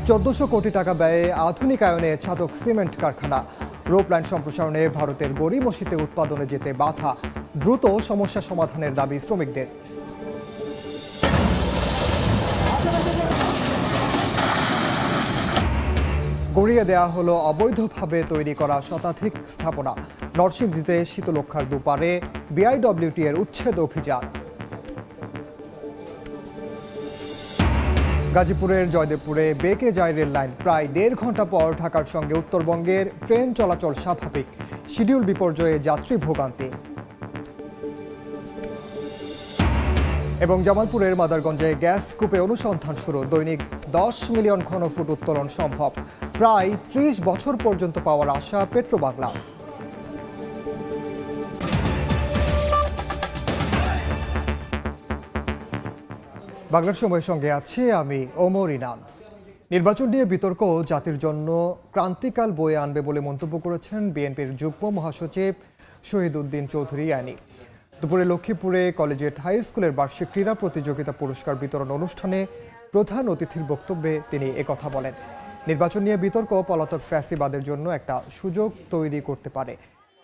1400 কোটি টাকা ব্যয়ে আধুনিকায়নে ছাতক সিমেন্ট কারখানা। রোপ লাইন সম্প্রসারণে ভারতের গড়িমসিতে উৎপাদনে যেতে বাধা। দ্রুত সমস্যা সমাধানের দাবি শ্রমিকদের। গড়িয়ে দেয়া হলো অবৈধভাবে তৈরি করা শতাধিক স্থাপনা। নরসিংদীতে শীতলক্ষার দুপারে বিআইডব্লিউটি এর উচ্ছেদ অভিযান। গাজীপুরের জয়দেবপুরে বেঁকে যায় রেল লাইন। প্রায় 1.5 ঘন্টা পর ঢাকার সঙ্গে উত্তরবঙ্গের ট্রেন চলাচল স্বাভাবিক। শিডিউল বিপর্যয়ে যাত্রী ভোগান্তি। এবং জামালপুরের মাদারগঞ্জে গ্যাস কূপে অনুসন্ধান শুরু। দৈনিক 10 মিলিয়ন ঘনফুট উত্তোলন সম্ভব। প্রায় 30 বছর পর্যন্ত পাওয়ার আশা পেট্রোবাংলা। বাংলার সময়ের সঙ্গে আছি আমি ওমর ইনাম। নির্বাচন নিয়ে বিতর্ক জাতির জন্য ক্রান্তিকাল বয়ে আনবে বলে মন্তব্য করেছেন বিএনপির যুগ্ম মহাসচিব শহীদ উদ্দিন চৌধুরী আনি। দুপুরে লক্ষ্মীপুরে কলেজিয়েট হাই স্কুলের বার্ষিক ক্রীড়া প্রতিযোগিতা পুরস্কার বিতরণ অনুষ্ঠানে প্রধান অতিথির বক্তব্যে তিনি একথা বলেন। নির্বাচন নিয়ে বিতর্ক পলাতক ফ্যাসিবাদের জন্য একটা সুযোগ তৈরি করতে পারে।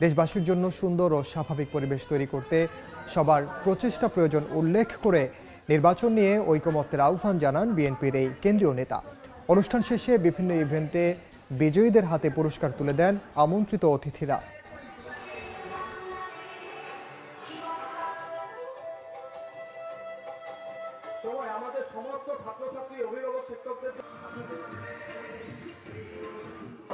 দেশবাসীর জন্য সুন্দর ও স্বাভাবিক পরিবেশ তৈরি করতে সবার প্রচেষ্টা প্রয়োজন উল্লেখ করে নির্বাচন নিয়ে ঐকমত্যের আহ্বান জানান বিএনপির এই কেন্দ্রীয় নেতা। অনুষ্ঠান শেষে বিভিন্ন ইভেন্টে বিজয়ীদের হাতে পুরস্কার তুলে দেন আমন্ত্রিত অতিথিরা।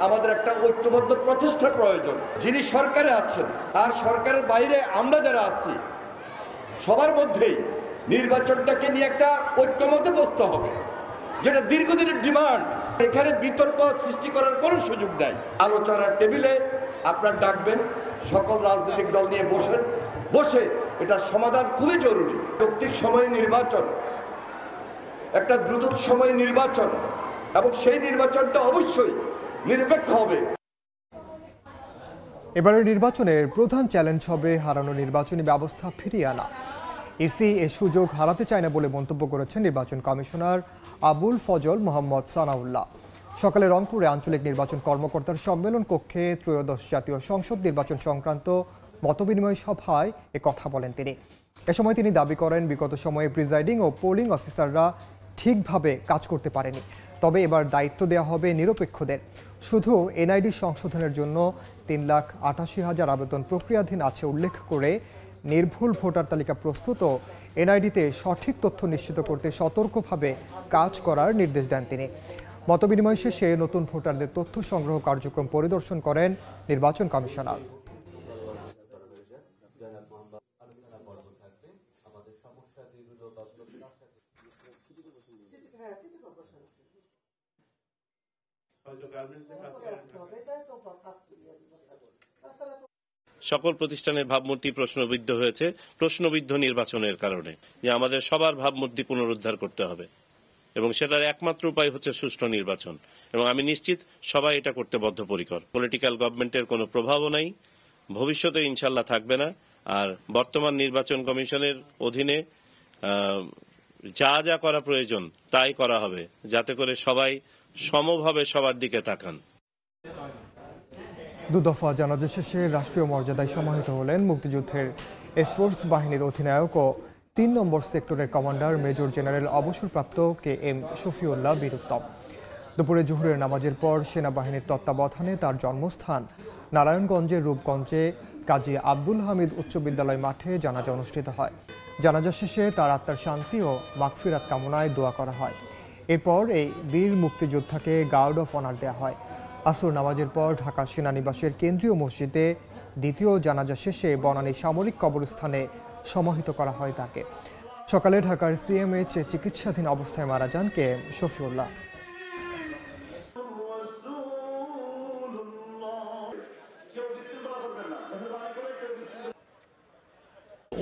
আমাদের একটা ঐক্যবদ্ধ প্রচেষ্টার প্রয়োজন। যিনি সরকারে আছেন আর সরকারের বাইরে আমরা যারা আছি সবার মধ্যেই নির্বাচনটাকে নিয়ে একটা ঐক্যমতে বসতে হবে, যেটা দীর্ঘদিনের ডিমান্ড। এখানে বিতর্ক সৃষ্টি করার কোনো সুযোগ নাই। আলোচনার টেবিলে আপনার ডাকবেন, সকল রাজনৈতিক দল নিয়ে বসে এটার সমাধান খুবই জরুরি। যৌক্তিক সময়ে নির্বাচন, একটা দ্রুত সময়ে নির্বাচন, এবং সেই নির্বাচনটা অবশ্যই নিরপেক্ষ হবে। এবারের নির্বাচনের প্রধান চ্যালেঞ্জ হবে হারানো নির্বাচনী ব্যবস্থা ফিরিয়ে আনা। ইসি এ সুযোগ হারাতে চায় না বলে মন্তব্য করেছেন নির্বাচন কমিশনার আবুল ফজল মোহাম্মদ সানাউল্লাহ। সকালে রংপুরে আঞ্চলিক নির্বাচন কর্মকর্তার সম্মেলন কক্ষে ত্রয়োদশ জাতীয় সংসদ নির্বাচন সংক্রান্ত মতবিনিময় সভায় কথা বলেন তিনি। এ সময় তিনি দাবি করেন বিগত সময়ে প্রিজাইডিং ও পোলিং অফিসাররা ঠিকভাবে কাজ করতে পারেনি। তবে এবার দায়িত্ব দেওয়া হবে নিরপেক্ষদের। শুধু এনআইডি সংশোধনের জন্য 3,88,000 আবেদন প্রক্রিয়াধীন আছে উল্লেখ করে নির্ভুল ভোটার তালিকা প্রস্তুত ও এনআইডিতে সঠিক তথ্য নিশ্চিত করতে সতর্কভাবে কাজ করার নির্দেশ দেন তিনি। মতবিনিময় শেষে নতুন ভোটারদের তথ্য সংগ্রহ কার্যক্রম পরিদর্শন করেন নির্বাচন কমিশনার। সকল প্রতিষ্ঠানের ভাবমূর্তি প্রশ্নবিদ্ধ হয়েছে প্রশ্নবিদ্ধ নির্বাচনের কারণে, যে আমাদের সবার ভাবমূর্তি পুনরুদ্ধার করতে হবে এবং সেটার একমাত্র উপায় হচ্ছে সুষ্ঠু নির্বাচন। এবং আমি নিশ্চিত সবাই এটা করতে বদ্ধপরিকর। পলিটিক্যাল গভর্নমেন্টের কোনো প্রভাবও নাই, ভবিষ্যতে ইনশাল্লাহ থাকবে না। আর বর্তমান নির্বাচন কমিশনের অধীনে যা যা করা প্রয়োজন তাই করা হবে, যাতে করে সবাই সমভাবে সবার দিকে তাকান। দুদফা জানাজা শেষে রাষ্ট্রীয় মর্যাদায় সমাহিত হলেন মুক্তিযুদ্ধের এসফোর্স বাহিনীর অধিনায়ক ও 3 নম্বর সেক্টরের কমান্ডার মেজর জেনারেল অবসরপ্রাপ্ত KM শফিউল্লাহ বীর উত্তম। দুপুরে জোহরের নামাজের পর সেনাবাহিনীর তত্ত্বাবধানে তার জন্মস্থান নারায়ণগঞ্জের রূপগঞ্জে কাজী আব্দুল হামিদ উচ্চ বিদ্যালয় মাঠে জানাজা অনুষ্ঠিত হয়। জানাজা শেষে তার আত্মার শান্তি ও মাগফিরাত কামনায় দোয়া করা হয়। এরপর এই বীর মুক্তিযোদ্ধাকে গার্ড অফ অনার দেওয়া হয়। আসর নামাজের পর ঢাকা সেনানিবাসের কেন্দ্রীয় মসজিদে দ্বিতীয় জানাজা শেষে বনানী সামরিক কবরস্থানে সমাহিত করা হয় তাকে। সকালে ঢাকার CMH চিকিৎসাধীন অবস্থায় মারা যান KM শফিউল্লাহ।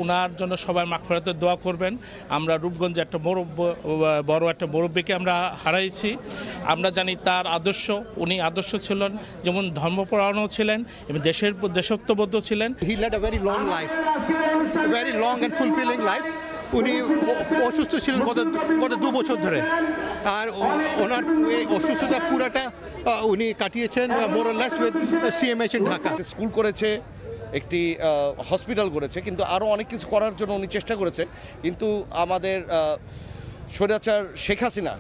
ওনার জন্য সবাই মাগফিরাতের দোয়া করবেন। আমরা রূপগঞ্জে একটা বড় একটা মুরব্বীকে আমরা হারাইছি। আমরা জানি তার আদর্শ, উনি আদর্শ ছিলেন যেমন ধর্মপরায়ণও ছিলেন এবং দেশত্ববোধ ছিলেন। He led a very long life, a very long and fulfilling life. উনি অসুস্থ ছিলেন গত 2 বছর ধরে, আর ওনার এই অসুস্থতা পুরাটা উনি কাটিয়েছেন more less with CMH in Dhaka. School করেছে, একটি হসপিটাল করেছে, কিন্তু আরও অনেক কিছু করার জন্য উনি চেষ্টা করেছে, কিন্তু আমাদের স্বৈরাচার শেখ হাসিনা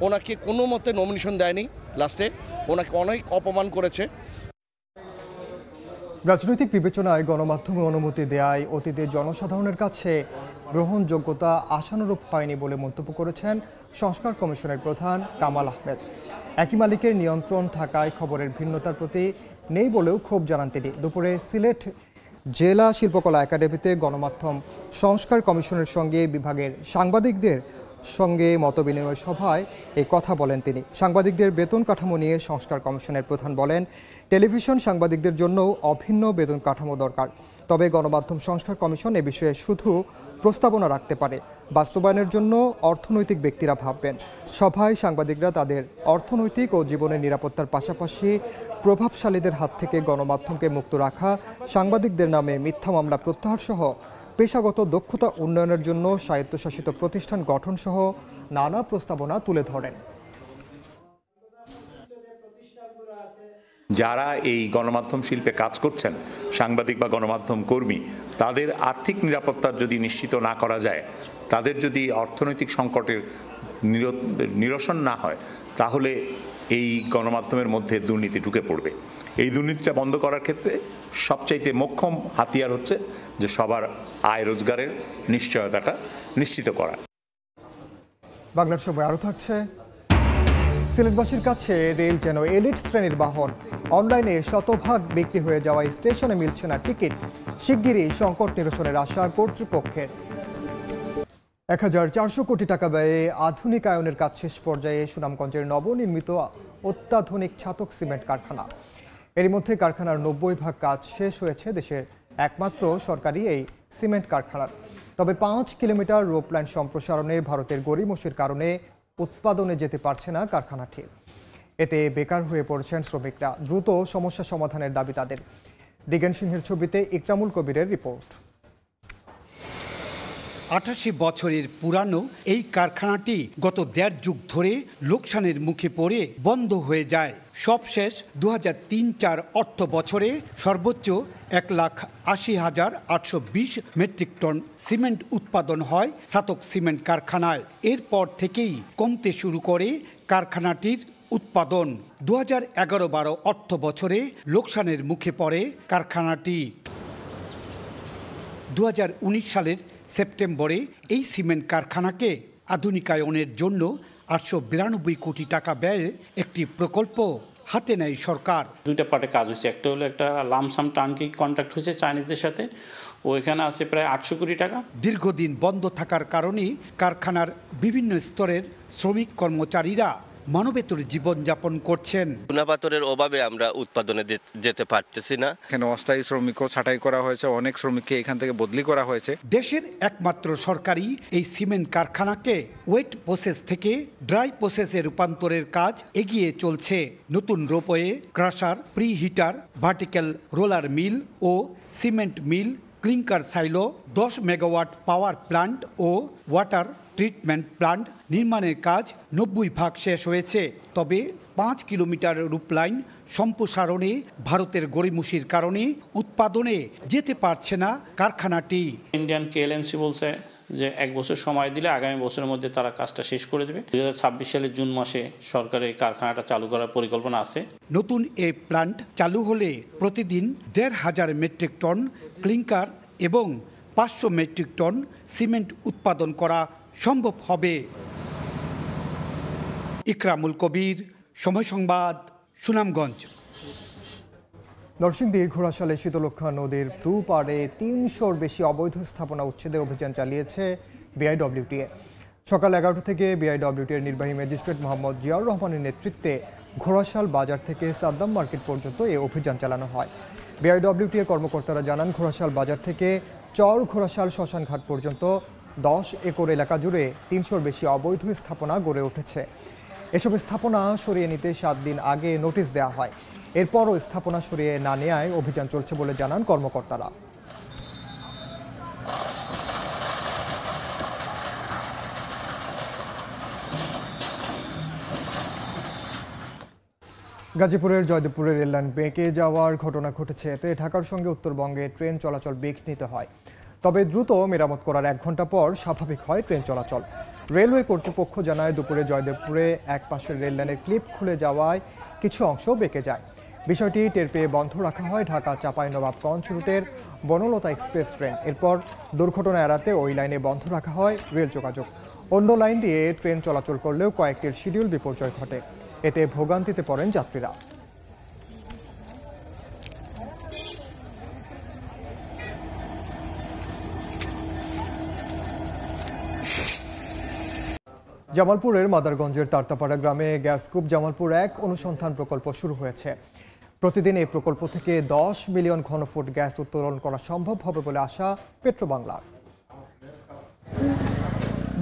ওনাকে কোনো মতে নমিনেশন দেয়নি, লাস্টে ওনাকে অনেক অপমান করেছে। রাজনৈতিক বিবেচনায় গণমাধ্যমে অনুমতি দেয়ায় অতীতে জনসাধারণের কাছে গ্রহণযোগ্যতা আশানুরূপ হয়নি বলে মন্তব্য করেছেন সংস্কার কমিশনের প্রধান কামাল আহমেদ। একই মালিকের নিয়ন্ত্রণ থাকায় খবরের ভিন্নতার প্রতি নেই বলেও ক্ষোভ জানান তিনি। দুপুরে সিলেট জেলা শিল্পকলা একাডেমিতে গণমাধ্যম সংস্কার কমিশনের সঙ্গে বিভাগের সাংবাদিকদের সঙ্গে মতবিনিময় সভায় এই কথা বলেন তিনি। সাংবাদিকদের বেতন কাঠামো নিয়ে সংস্কার কমিশনের প্রধান বলেন, টেলিভিশন সাংবাদিকদের জন্যও অভিন্ন বেতন কাঠামো দরকার। তবে গণমাধ্যম সংস্কার কমিশন এ বিষয়ে শুধু প্রস্তাবনা রাখতে পারে, বাস্তবায়নের জন্য অর্থনৈতিক ব্যক্তিরা ভাববেন। সভায় সাংবাদিকরা তাদের অর্থনৈতিক ও জীবনের নিরাপত্তার পাশাপাশি প্রভাবশালীদের হাত থেকে গণমাধ্যমকে মুক্ত রাখা, সাংবাদিকদের নামে মিথ্যা মামলা প্রত্যাহার সহ পেশাগত দক্ষতা উন্নয়নের জন্য স্বায়ত্তশাসিত প্রতিষ্ঠান গঠন সহ নানা প্রস্তাবনা তুলে ধরেন। যারা এই গণমাধ্যম শিল্পে কাজ করছেন, সাংবাদিক বা গণমাধ্যম কর্মী, তাদের আর্থিক নিরাপত্তার যদি নিশ্চিত না করা যায়, তাদের যদি অর্থনৈতিক সংকটের নিরসন না হয়, তাহলে এই গণমাধ্যমের মধ্যে দুর্নীতি ঢুকে পড়বে। এই দুর্নীতিটা বন্ধ করার ক্ষেত্রে সবচাইতে মোক্ষম হাতিয়ার হচ্ছে যে সবার আয় রোজগারের নিশ্চয়তাটা নিশ্চিত করা। বাংলার সময় আরও থাকছে। সিলেটবাসীর কাছে রেল যেন এলিট শ্রেণীর বাহন। অনলাইনে শতভাগ বিক্রি হয়ে যাওয়া স্টেশনে মিলছে না টিকিট। শিগগিরই সংকট নিরসনের আশা কর্তৃপক্ষের। 1400 কোটি টাকা ব্যয়ে আধুনিকায়নের কাজ শেষ পর্যায়ে সুনামগঞ্জের নবনির্মিত অত্যাধুনিক ছাতক সিমেন্ট কারখানা। এরই মধ্যে কারখানার 90% কাজ শেষ হয়েছে দেশের একমাত্র সরকারি এই সিমেন্ট কারখানার। তবে 5 কিলোমিটার রোপ লাইন সম্প্রসারণে ভারতের গড়িমসির কারণে উৎপাদনে যেতে পারছে না কারখানাটি। এতে বেকার হয়ে পড়েছেন শ্রমিকরা। দ্রুত সমস্যা সমাধানের দাবি তাদের। দিগেন সিংহের ছবিতে ইকরামুল কবিরের রিপোর্ট। 88 বছরের পুরানো এই কারখানাটি গত 1.5 যুগ ধরে লোকসানের মুখে পড়ে বন্ধ হয়ে যায়। সবশেষ 2003-04 অর্থ বছরে সর্বোচ্চ 1,80,820 মেট্রিক টন সিমেন্ট উৎপাদন হয় ছাতক সিমেন্ট কারখানায়। এরপর থেকেই কমতে শুরু করে কারখানাটির উৎপাদন। 2011-12 অর্থ বছরে লোকসানের মুখে পড়ে কারখানাটি। 2019 সালের সেপ্টেম্বরে এই সিমেন্ট কারখানাকে আধুনিকায়নের জন্য 892 কোটি টাকা ব্যয়ে একটি প্রকল্প হাতে নেয় সরকার। দুইটা পার্টে কাজ হয়েছে। একটা হলো একটা লামসাম টার্নকি কন্ট্রাক্ট হয়েছে চাইনিজদের সাথে, ওইখানে আছে প্রায় 800 কোটি টাকা। দীর্ঘদিন বন্ধ থাকার কারণে কারখানার বিভিন্ন স্তরের শ্রমিক কর্মচারীরা মানবেতর জীবনযাপন করছেন। চুনাপাথরের অভাবে আমরা উৎপাদনে যেতে পারতেছি না। এখানে অস্থায়ী শ্রমিকও ছাঁটাই করা হয়েছে, অনেক শ্রমিককে এখান থেকে বদলি করা হয়েছে। দেশের একমাত্র সরকারি এই সিমেন্ট কারখানাকে ওয়েট প্রসেস থেকে ড্রাই প্রসেসে রূপান্তরের কাজ এগিয়ে চলছে। নতুন ropeway, crusher, pre heater, vertical roller mill ও cement mill, clinker silo, 10 megawatt power plant ও ওয়াটার ট্রিটমেন্ট প্ল্যান্ট নির্মাণের কাজ 90% শেষ হয়েছে। তবে 5 কিলোমিটার রূপলাইন সম্প্রসারণে ভারতের গড়িমসির কারণে উৎপাদনে যেতে পারছে না কারখানাটি। ইন্ডিয়ান কেএলএমসি বলছে যে 1 বছর সময় দিলে আগামী বছরের মধ্যে তারা কাজটা শেষ করে দেবে। 2026 সালের জুন মাসে সরকারের কারখানাটা চালু করার পরিকল্পনা আছে। নতুন এই প্ল্যান্ট চালু হলে প্রতিদিন 1,500 মেট্রিক টন ক্লিংকার এবং 500 মেট্রিক টন সিমেন্ট উৎপাদন করা সম্ভব হবে। ইকরামুল কবির, সময় সংবাদ, সুনামগঞ্জ। নরসিংদীর ঘোড়াশালে শীতলক্ষ্যা নদীর দুপাড়ে 300-র বেশি অবৈধ স্থাপনা উচ্ছেদে অভিযান চালিয়েছে বিআইডব্লিউটিএ। সকাল 11টা থেকে বিআইডব্লিউটিএর নির্বাহী ম্যাজিস্ট্রেট মোহাম্মদ জিয়াউর রহমানের নেতৃত্বে ঘোড়াশাল বাজার থেকে সাদ্দাম মার্কেট পর্যন্ত এই অভিযান চালানো হয়। বিআইডব্লিউটিএ কর্মকর্তারা জানান, ঘোড়াশাল বাজার থেকে চর ঘোড়াশাল শ্মশানঘাট পর্যন্ত 10 একর এলাকা জুড়ে 300-র বেশি অবৈধ স্থাপনা গড়ে উঠেছে। এসব স্থাপনা সরিয়ে নিতে 7 দিন আগে নোটিশ দেওয়া হয়। এরপরও স্থাপনা সরিয়ে না নেওয়ায় অভিযান চলছে বলে জানান কর্মকর্তারা। গাজীপুরের জয়দেবপুরে রেললাইন বেঁকে যাওয়ার ঘটনা ঘটেছে। এতে ঢাকার সঙ্গে উত্তরবঙ্গে ট্রেন চলাচল বিঘ্নিত হয়। তবে দ্রুত মেরামত করার 1 ঘন্টা পর স্বাভাবিক হয় ট্রেন চলাচল। রেলওয়ে কর্তৃপক্ষ জানায়, দুপুরে জয়দেবপুরে এক পাশের রেললাইনের ক্লিপ খুলে যাওয়ায় কিছু অংশ বেঁকে যায়। বিষয়টি টের পেয়ে বন্ধ রাখা হয় ঢাকা চাঁপাইনবাবগঞ্জ রুটের বনলতা এক্সপ্রেস ট্রেন। এরপর দুর্ঘটনা এড়াতে ওই লাইনে বন্ধ রাখা হয় রেল যোগাযোগ। অন্য লাইন দিয়ে ট্রেন চলাচল করলেও কয়েকটির শিডিউল বিপর্যয় ঘটে। এতে ভোগান্তিতে পড়েন যাত্রীরা। জামালপুরের মাদারগঞ্জের তারতাপাড়া গ্রামে গ্যাসকূপ জামালপুর 1 অনুসন্ধান প্রকল্প শুরু হয়েছে। প্রতিদিন এই প্রকল্প থেকে 10 মিলিয়ন ঘনফুট গ্যাস উত্তোলন করা সম্ভব হবে বলে আশা পেট্রোবাংলার।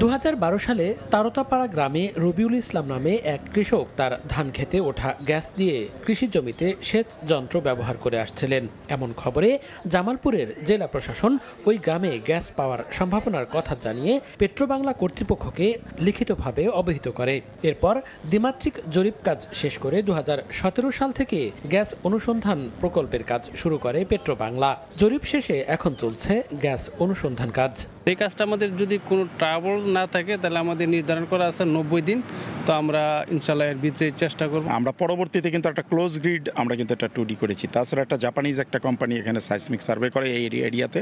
2012 সালে তারতাপাড়া গ্রামে রবিউল ইসলাম নামে এক কৃষক তার ধান খেতে ওঠা গ্যাস দিয়ে কৃষি জমিতে সেচ যন্ত্র ব্যবহার করে আসছিলেন। এমন খবরে জামালপুরের জেলা প্রশাসন ওই গ্রামে গ্যাস পাওয়ার সম্ভাবনার কথা জানিয়ে পেট্রোবাংলা কর্তৃপক্ষকে লিখিতভাবে অবহিত করে। এরপর দ্বিমাত্রিক জরিপ কাজ শেষ করে 2017 সাল থেকে গ্যাস অনুসন্ধান প্রকল্পের কাজ শুরু করে পেট্রোবাংলা। জরিপ শেষে এখন চলছে গ্যাস অনুসন্ধান কাজ। এই কাজটা আমাদের যদি কোনো ট্রাবল না থাকে তাহলে আমাদের নির্ধারণ করা আছে 90 দিন। তো আমরা ইনশাল্লাহ এর ভিতরে চেষ্টা করব। আমরা পরবর্তীতে কিন্তু একটা ক্লোজ গ্রিড আমরা কিন্তু একটা 2D করেছি। তাছাড়া একটা জাপানিজ একটা কোম্পানি এখানে সাইসমিক সার্ভে করে এই এরিয়াতে,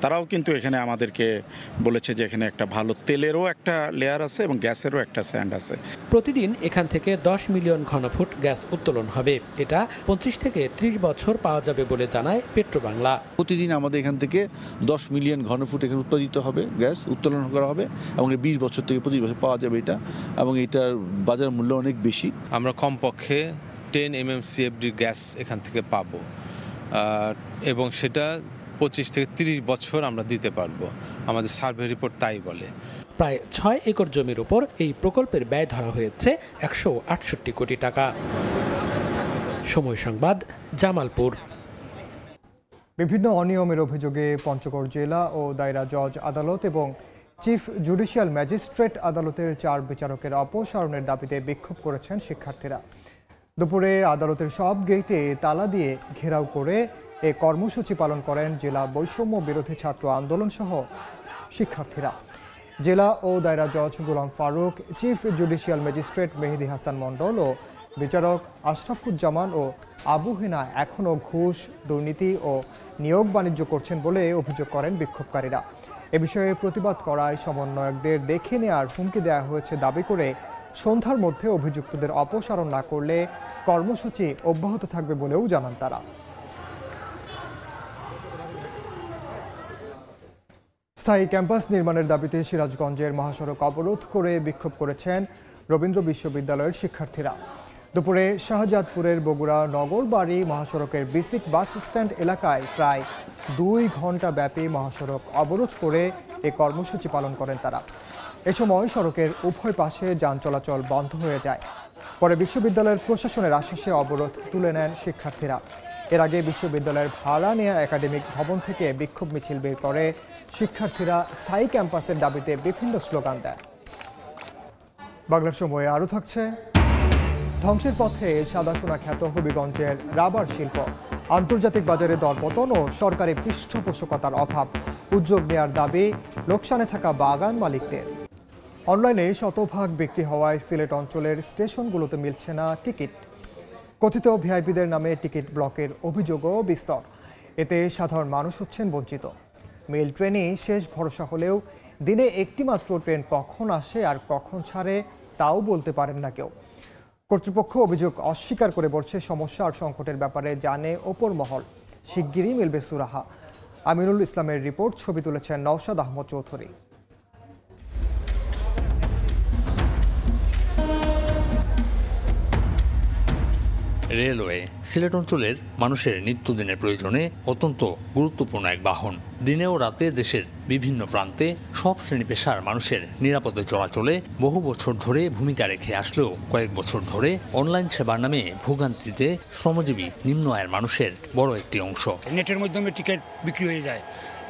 তারাও কিন্তু এখানে আমাদেরকে বলেছে যে এখানে একটা ভালো তেলেরও একটা লেয়ার আছে এবং গ্যাসেরও একটা স্যান্ড আছে। প্রতিদিন এখান থেকে 10 মিলিয়ন ঘনফুট গ্যাস উত্তোলন হবে। এটা 25 থেকে 30 বছর পাওয়া যাবে বলে জানায় পেট্রোবাংলা। প্রতিদিন আমাদের এখান থেকে 10 মিলিয়ন ঘনফুট এখানে উৎপাদিত হবে, গ্যাস উত্তোলন করা হবে এবং 20 বছর থেকে 25 বছর পাওয়া যাবে এটা, এবং এটার বাজার মূল্য অনেক বেশি। আমরা কমপক্ষে 10 MMCFD গ্যাস এখান থেকে পাবো এবং সেটা 25 থেকে 30 বছর আমরা দিতে পারবো। আমাদের সার্ভে রিপোর্ট তাই বলে। প্রায় 6 একর জমির উপর এই প্রকল্পের ব্যয় ধরা হয়েছে 168 কোটি টাকা। সময় সংবাদ, জামালপুর। বিভিন্ন অনিয়মের অভিযোগে পঞ্চগড় জেলা ও দায়রা জজ আদালত এবং চিফ জুডিশিয়াল ম্যাজিস্ট্রেট আদালতের 4 বিচারকের অপসারণের দাবিতে বিক্ষোভ করেছেন শিক্ষার্থীরা। দুপুরে আদালতের সব গেটে তালা দিয়ে ঘেরাও করে এ কর্মসূচি পালন করেন জেলা বৈষম্য বিরোধী ছাত্র আন্দোলন সহ শিক্ষার্থীরা। জেলা ও দায়রা জজ Golam Faruk, chief judicial magistrate Mehedi Hasan মণ্ডল ও বিচারক আশরাফুজ্জামান ও আবু হেনা এখনও ঘুষ, দুর্নীতি ও নিয়োগ বাণিজ্য করছেন বলে অভিযোগ করেন বিক্ষোভকারীরা। এ বিষয়ে প্রতিবাদ করায় সমন্বয়কদের দেখে নেওয়ার হুমকি দেওয়া হয়েছে দাবি করে সন্ধ্যার মধ্যে অভিযুক্তদের অপসারণ না করলে কর্মসূচি অব্যাহত থাকবে বলেও জানান তারা। স্থায়ী ক্যাম্পাস নির্মাণের দাবিতে সিরাজগঞ্জের মহাসড়ক অবরোধ করে বিক্ষোভ করেছেন রবীন্দ্র বিশ্ববিদ্যালয়ের শিক্ষার্থীরা। দুপুরে শাহজাদপুরের বগুড়া নগরবাড়ি মহাসড়কের বেসিক বাস স্ট্যান্ড এলাকায় প্রায় 2 ঘন্টা ব্যাপী মহাসড়ক অবরোধ করে এ কর্মসূচি পালন করেন তারা। এ সময় সড়কের উভয় পাশে যান চলাচল বন্ধ হয়ে যায়। পরে বিশ্ববিদ্যালয়ের প্রশাসনের আশ্বাসে অবরোধ তুলে নেন শিক্ষার্থীরা। এর আগে বিশ্ববিদ্যালয়ের ভাড়া নেওয়া একাডেমিক ভবন থেকে বিক্ষোভ মিছিল বের করে শিক্ষার্থীরা স্থায়ী ক্যাম্পাসের দাবিতে বিভিন্ন স্লোগান দেয়। বাংলার সময়ে আরও থাকছে, ধ্বংসের পথে সাদাসোনা খ্যাত হবিগঞ্জের রাবার শিল্প, আন্তর্জাতিক বাজারে দরপতন ও সরকারি পৃষ্ঠপোষকতার অভাব, উদ্যোগ নেওয়ার দাবি লোকসানে থাকা বাগান মালিকদের। অনলাইনে শতভাগ বিক্রি হওয়ায় সিলেট অঞ্চলের স্টেশনগুলোতে মিলছে না টিকিট। কথিত ভিআইপিদের নামে টিকিট ব্লকের অভিযোগও বিস্তর। এতে সাধারণ মানুষ হচ্ছেন বঞ্চিত। মেল ট্রেনই শেষ ভরসা হলেও দিনে একটি মাত্র ট্রেন কখন আসে আর কখন ছাড়ে তাও বলতে পারেন না কেউ। কর্তৃপক্ষ অভিযোগ অস্বীকার করে বলছে সমস্যা আর সংকটের ব্যাপারে জানে ওপর মহল, শিগগিরই মিলবে সুরাহা। আমিনুল ইসলামের রিপোর্ট, ছবি তুলেছেন নওশাদ আহমদ চৌধুরী। রেলওয়ে সিলেট অঞ্চলের মানুষের নিত্যদিনের প্রয়োজনে অত্যন্ত গুরুত্বপূর্ণ এক বাহন। দিনে ও রাতে দেশের বিভিন্ন প্রান্তে সব শ্রেণী পেশার মানুষের নিরাপদে চলাচলে বহু বছর ধরে ভূমিকা রেখে আসলেও কয়েক বছর ধরে অনলাইন সেবার নামে ভোগান্তিতে শ্রমজীবী নিম্ন আয়ের মানুষের বড় একটি অংশ। নেটের মাধ্যমে টিকিট বিক্রি হয়ে যায়,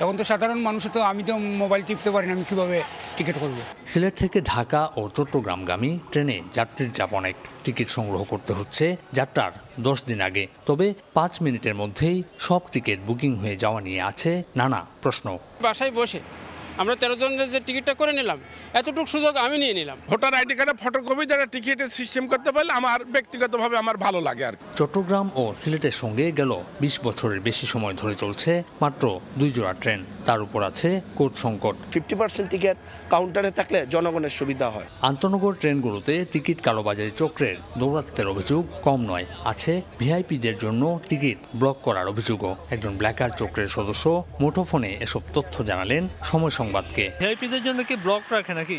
এখন তো সাধারণ মানুষ, তো আমি তো মোবাইল টিপতে পারি না, আমি কীভাবে টিকিট করব। সিলেট থেকে ঢাকা ও চট্টগ্রামগামী ট্রেনে যাত্রীর চাপ অনেক। টিকিট সংগ্রহ করতে হচ্ছে যাত্রার 10 দিন আগে। তবে 5 মিনিটের মধ্যেই সব টিকিট বুকিং হয়ে যাওয়া নিয়ে আছে নানা প্রশ্ন। বাসায় বসে আমরা 13 জনের যে টিকিটটা করে নিলাম, এতটুকু সুযোগ আমি নিয়ে নিলাম। ভোটার আইডি কার্ডের ফটোকপি দ্বারা টিকিটের সিস্টেম করতে পারলে আমার ব্যক্তিগতভাবে আমার ভালো লাগে আর। চট্টগ্রাম ও সিলেটের সঙ্গে গেল 20 বছরের বেশি সময় ধরে চলছে মাত্র 2 জোড়া ট্রেন। তার উপর আছে কোচ সংকট। 50% টিকিট কাউন্টারে থাকলে জনগণের সুবিধা হয়। আন্তনগর ট্রেনগুলোতে টিকিট কালোবাজারি চক্রের দৌরাত্মের অভিযোগ কম নয়। আছে ভিআইপিদের জন্য টিকিট ব্লক করার অভিযোগও। একজন ব্ল্যাকার চক্রের সদস্য মুঠোফোনে এসব তথ্য জানালেন সময় সংবাদকে। ভিআইপিদের জন্য কি ব্লক রাখে নাকি?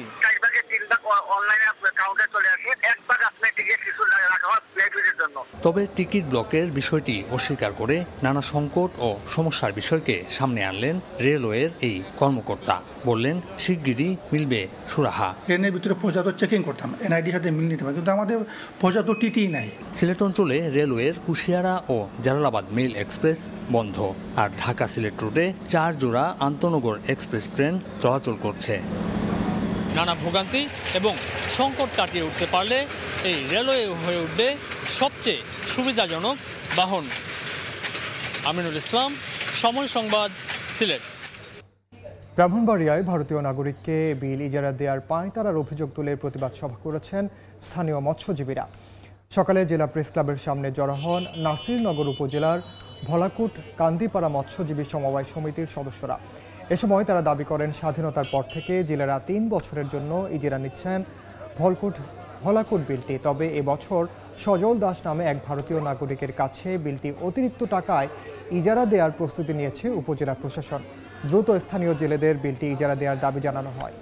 তবে টিকিট ব্লকের বিষয়টি অস্বীকার করে নানা সংকট ও সমস্যার বিষয়কে সামনে আনলেন রেলওয়ের এই কর্মকর্তা। বললেন শিগগিরই মিলবে সুরাহা। ট্রেনের ভিতরে পর্যাপ্ত চেকিং করতাম, এনআইডির সাথে মিল নিতে পারে, কিন্তু আমাদের পর্যাপ্ত টিটি নাই। সিলেট অঞ্চলে রেলওয়ের কুশিয়ারা ও জালালাবাদ মেল এক্সপ্রেস বন্ধ, আর ঢাকা সিলেট রুটে 4 জোড়া আন্তনগর এক্সপ্রেস ট্রেন চলাচল করছে। নানা ভোগান্তি এবং সংকট কাটিয়ে উঠতে পারলে এই রেলওয়ে হয়ে উঠবে সবচেয়ে সুবিধাজনক বাহন। আমিনুল ইসলাম, সময় সংবাদ, সিলেট। ব্রাহ্মণবাড়িয়ায় ভারতীয় নাগরিককে বিল ইজারা দেওয়ার পাঁয়তারার অভিযোগ তুলে প্রতিবাদ সভা করেছেন স্থানীয় মৎস্যজীবীরা। সকালে জেলা প্রেস ক্লাবের সামনে জড়ো হন নাসিরনগর উপজেলার ভলাকুট কান্দিপাড়া মৎস্যজীবী সমবায় সমিতির সদস্যরা। এ সময় তারা দাবি করেন স্বাধীনতার পর থেকে জেলেরা 3 বছরের জন্য ইজারা নিচ্ছেন ভলাকুট বিলটি। তবে এবছর সজল দাস নামে এক ভারতীয় নাগরিকের কাছে বিলটি অতিরিক্ত টাকায় ইজারা দেওয়ার প্রস্তুতি নিয়েছে উপজেলা প্রশাসন। দ্রুত স্থানীয় জেলেদের বিলটি ইজারা দেওয়ার দাবি জানানো হয়।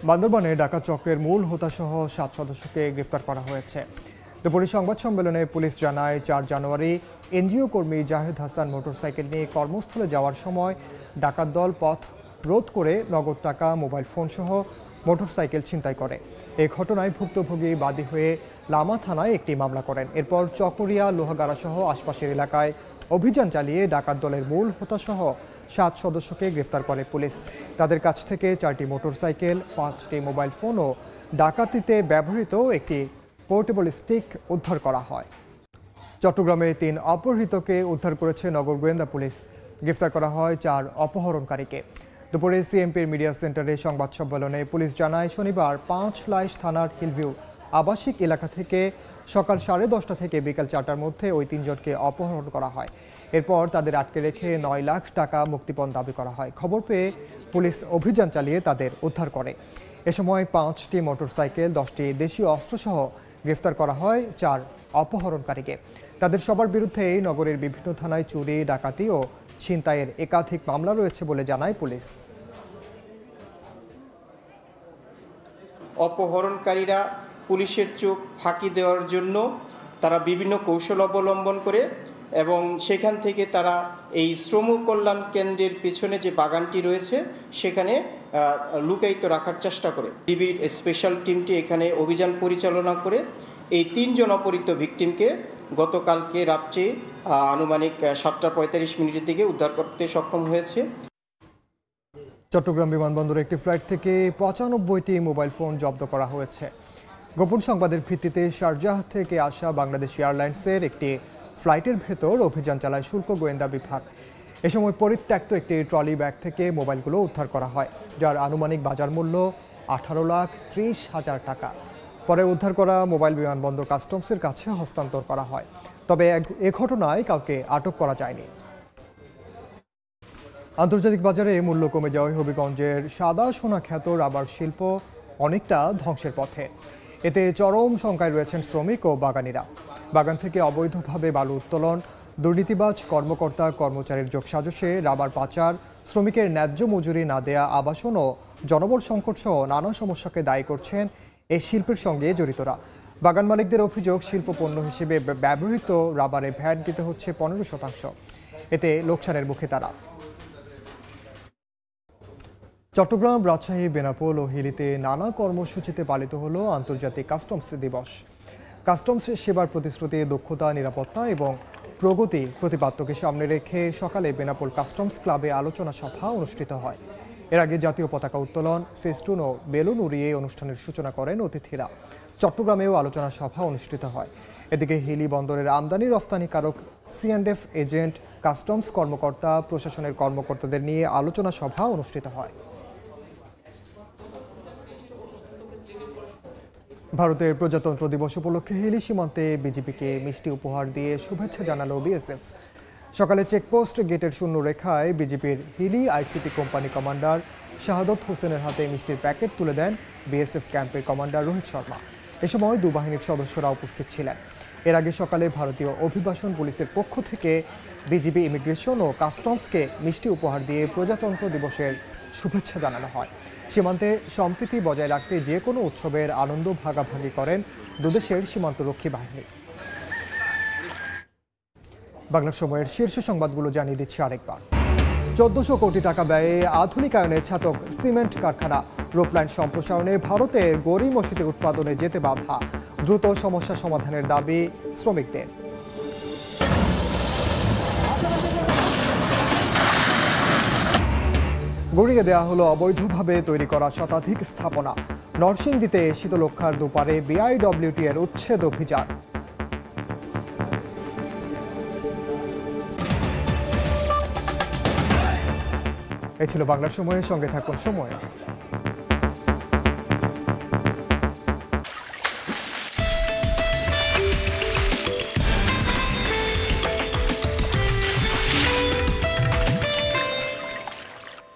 বান্দরবানে ডাকাত চক্রের মূল হোতাসহ 7 সদস্যকে গ্রেফতার করা হয়েছে। দুপুরে সংবাদ সম্মেলনে পুলিশ জানায় 4 জানুয়ারি এনজিও কর্মী জাহেদ হাসান মোটরসাইকেল নিয়ে কর্মস্থলে যাওয়ার সময় ডাকাত দল পথ রোধ করে নগদ টাকা, মোবাইল ফোন সহ মোটরসাইকেল ছিনতাই করে। এই ঘটনায় ভুক্তভোগী বাদী হয়ে লামা থানায় একটি মামলা করেন। এরপর চকরিয়া, লোহাগাড়া সহ আশপাশের এলাকায় অভিযান চালিয়ে ডাকাত দলের মূল হোতাসহ 7 সদস্যকে গ্রেফতার করে পুলিশ। তাদের কাছ থেকে 4টি মোটরসাইকেল, 5টি মোবাইল ফোন ও ডাকাতিতে ব্যবহৃত একটি পোর্টেবল স্টিক উদ্ধার করা হয়। চট্টগ্রামে 3 অপহৃতকে উদ্ধার করেছে নগর গোয়েন্দা পুলিশ। গ্রেফতার করা হয় 4 অপহরণকারীকে। দুপুরে সিএমপির মিডিয়া সেন্টারে সংবাদ সম্মেলনে পুলিশ জানায় শনিবার 5 লাইশ থানার হিলভিউ আবাসিক এলাকা থেকে সকাল 10:30 থেকে বিকাল 4টার মধ্যে ওই 3 জনকে অপহরণ করা হয়। এরপর তাদের আটকে রেখে 9 লাখ টাকা মুক্তিপণ দাবি করা হয়। খবর পেয়ে পুলিশ অভিযান চালিয়ে তাদের উদ্ধার করে। এ সময় 5টি মোটরসাইকেল, 10টি দেশীয় অস্ত্রসহ গ্রেফতার করা হয় 4 অপহরণকারীকে। তাদের সবার বিরুদ্ধে নগরের বিভিন্ন থানায় চুরি, ডাকাতি ও ছিনতাইয়ের একাধিক মামলা রয়েছে বলে জানায় পুলিশ। অপহরণকারীরা পুলিশের চোখ ফাঁকি দেওয়ার জন্য তারা বিভিন্ন কৌশল অবলম্বন করে এবং সেখান থেকে তারা এই শ্রম কল্যাণ কেন্দ্রের পেছনে যে বাগানটি রয়েছে সেখানে লুকায়িত রাখার চেষ্টা করে। ডিবির স্পেশাল টিমটি এখানে অভিযান পরিচালনা করে এই 3 জন অপহৃত ভিকটিমকে গতকালকে রাত্রে আনুমানিক 7:45 দিকে উদ্ধার করতে সক্ষম হয়েছে। চট্টগ্রাম বিমানবন্দরে একটি ফ্লাইট থেকে 95টি মোবাইল ফোন জব্দ করা হয়েছে। গোপন সংবাদের ভিত্তিতে শারজাহ থেকে আসা বাংলাদেশ এয়ারলাইন্সের একটি ফ্লাইটের ভেতর অভিযান চালায় শুল্ক গোয়েন্দা বিভাগ। এ সময় পরিত্যক্ত একটি ট্রলি ব্যাগ থেকে মোবাইলগুলো উদ্ধার করা হয়, যার আনুমানিক বাজার মূল্য 18,30,000 টাকা। পরে উদ্ধার করা মোবাইল বিমানবন্দর কাস্টমসের কাছে হস্তান্তর করা হয়। তবে এ ঘটনায় কাউকে আটক করা যায়নি। আন্তর্জাতিক বাজারে মূল্য কমে যাওয়ায় হবিগঞ্জের সাদা সোনা খ্যাত রাবার শিল্প অনেকটা ধ্বংসের পথে। এতে চরম শঙ্কায় রয়েছেন শ্রমিক ও বাগানিরা। বাগান থেকে অবৈধভাবে বালু উত্তোলন, দুর্নীতিবাজ কর্মকর্তা কর্মচারীর যোগসাজশে রাবার পাচার, শ্রমিকের ন্যায্য মজুরি না দেয়া, আবাসন ও জনবল সংকট সহ নানা সমস্যাকে দায়ী করছেন এই শিল্পের সঙ্গে জড়িতরা। বাগান মালিকদের অভিযোগ, শিল্প পণ্য হিসেবে ব্যবহৃত রাবারে ভ্যাট দিতে হচ্ছে 15%। এতে লোকসানের মুখে তারা। চট্টগ্রাম, রাজশাহী, বেনাপোল ও হিলিতে নানা কর্মসূচিতে পালিত হলো আন্তর্জাতিক কাস্টমস দিবস। কাস্টমস সেবার প্রতিশ্রুতি, দক্ষতা, নিরাপত্তা এবং প্রগতি প্রতিপাদ্যকে সামনে রেখে সকালে বেনাপোল কাস্টমস ক্লাবে আলোচনা সভা অনুষ্ঠিত হয়। এর আগে জাতীয় পতাকা উত্তোলন, ফেস্টুন ও বেলুন উড়িয়ে অনুষ্ঠানের সূচনা করেন অতিথিরা। চট্টগ্রামেও আলোচনা সভা অনুষ্ঠিত হয়। এদিকে হিলি বন্দরের আমদানি রফতানিকারক C&F এজেন্ট, কাস্টমস কর্মকর্তা, প্রশাসনের কর্মকর্তাদের নিয়ে আলোচনা সভা অনুষ্ঠিত হয়। ভারতের প্রজাতন্ত্র দিবস উপলক্ষে হিলি সীমান্তে বিজিবিকে মিষ্টি উপহার দিয়ে শুভেচ্ছা জানালো বিএসএফ। সকালে চেকপোস্ট গেটের শূন্য রেখায় বিজিবির হিলি আইসিপি কোম্পানি কমান্ডার শাহাদত হোসেনের হাতে মিষ্টির প্যাকেট তুলে দেন বিএসএফ ক্যাম্পের কমান্ডার রোহিত শর্মা। এ সময় দু বাহিনীর সদস্যরা উপস্থিত ছিলেন। এর আগে সকালে ভারতীয় অভিবাসন পুলিশের পক্ষ থেকে বিজিবি ইমিগ্রেশন ও কাস্টমসকে মিষ্টি উপহার দিয়ে প্রজাতন্ত্র দিবসের শুভেচ্ছা জানানো হয়। সীমান্তে সম্প্রীতি বজায় রাখতে যে কোনো উৎসবের আনন্দ ভাগাভাগি করেন দুদেশের সীমান্তরক্ষী বাহিনী। বাংলা সময়ের শীর্ষ সংবাদগুলো জানিয়ে দিচ্ছি আরেকবার। 1400 কোটি টাকা ব্যয়ে আধুনিকায়নে ছাতক সিমেন্ট কারখানা। রোপলাইন সম্প্রসারণে ভারতের গড়ি মসজিদে উৎপাদনে যেতে বাধা। দ্রুত সমস্যা সমাধানের দাবি শ্রমিকদের। গড়িয়ে দেওয়া হলো অবৈধভাবে তৈরি করা শতাধিক স্থাপনা। নরসিংদীতে শীতলক্ষার দুপারে BIWT এর উচ্ছেদ অভিযান। এ ছিল বাংলার সময়ের সঙ্গে থাকুন সময়।